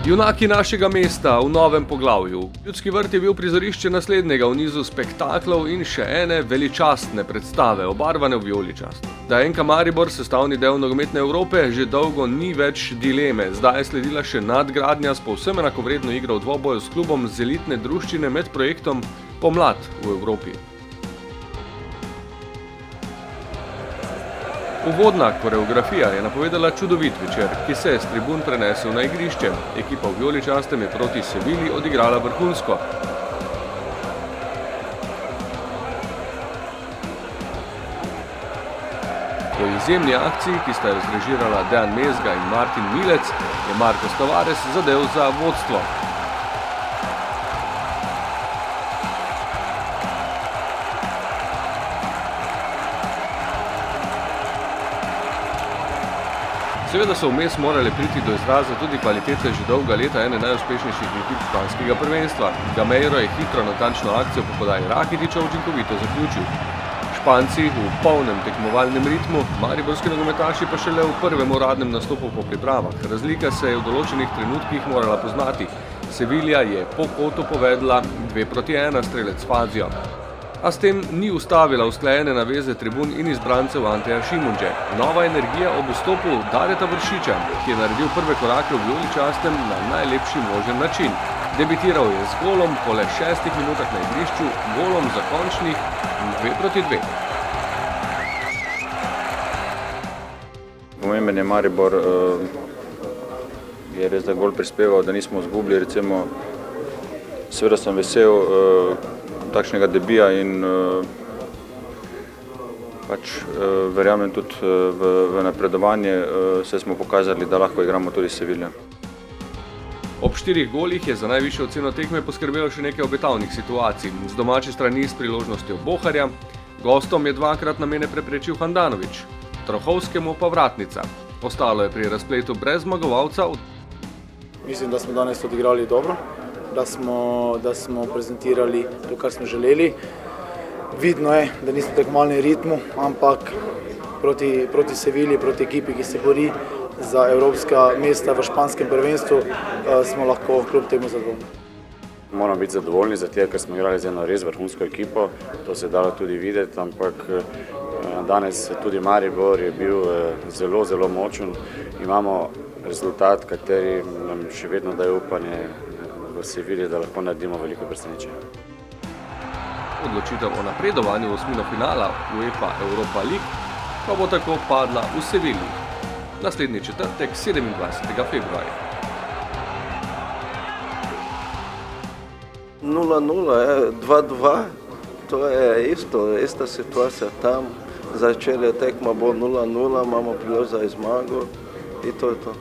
Junaki našega mesta v novem poglavju. Ljudski vrt je bil prizorišče naslednjega v nizu spektaklov in še ene veličastne predstave, obarvane v vijoličast. Da je NK Maribor sestavni del nogometne Evrope, že dolgo ni več dileme. Zdaj je sledila še nadgradnja s povsem enakovredno igro v dvoboju s klubom z elitne druščine med projektom Pomlad v Evropi. Uvodna koreografija je napovedala čudovit večer, ki se je s tribun prenesel na igrišče. Ekipa v vijoličastem je proti Sevilji odigrala vrhunsko. Po izjemni akciji, ki sta jo zrežirala Dejan Mezga in Martin Milec, je Marcos Tavares zadel za vodstvo. Seveda so vmes morali priti do izraza tudi kvalitete že dolga leta ene najuspešnejših ekip španskega prvenstva. Gameiro je hitro natančno akcijo po podaji Rakitića učinkovito zaključil. Španci v polnem tekmovalnem ritmu, mariborski nogometaši pa šele v prvem uradnem nastopu po pripravah. Razlika se je v določenih trenutkih morala poznati. Sevilja je po kotu povedla 2-1 strelec Fazio. A s tem ni ustavila usklajene naveze tribun in izbrancev Anteja Šimundže. Nova energija ob vstopu Dareta Vršiča, ki je naredil prve korake v vijoličastem na najlepši možen način. Debitiral je z golom po le 6 minutah na igrišču, golom za končnih 2-2. Pomemben je Maribor, je res da gol prispeval, da nismo izgubili, recimo, seveda sem vesel takšnega debija in verjamem tudi v napredovanje, saj smo pokazali, da lahko igramo tudi s Seviljo. Ob 4 golih je za najvišjo oceno tekme poskrbelo še nekaj obetavnih situacij. Z domače strani s priložnostjo Boharja, gostom je dvakrat namene preprečil Handanović, Trohovskemu pa vratnica. Ostalo je pri razpletu brez zmagovalca. Mislim, da smo danes odigrali dobro. Da smo prezentirali to, kar smo želeli. Vidno je, da nismo v tekmovalnem ritmu, ampak proti Sevilji, proti ekipi, ki se bori za evropska mesta v španskem prvenstvu, smo lahko kljub temu zadovoljni. Moramo biti zadovoljni, ker smo igrali z eno res vrhunsko ekipo, to se je dalo tudi videti, ampak danes tudi Maribor je bil zelo, zelo močen. Imamo rezultat, kateri nam še vedno daje upanje v Sevilji, da lahko naredimo veliko presenečenje. Odločitev o napredovanju v osmino finala UEFA Europa League pa bo tako padla v Sevilji. Naslednji četrtek, 27. februarja. 0-0, 2-2, to je ista situacija tam. Začela tekma bo 0-0, imamo priložnost za zmago in to je to.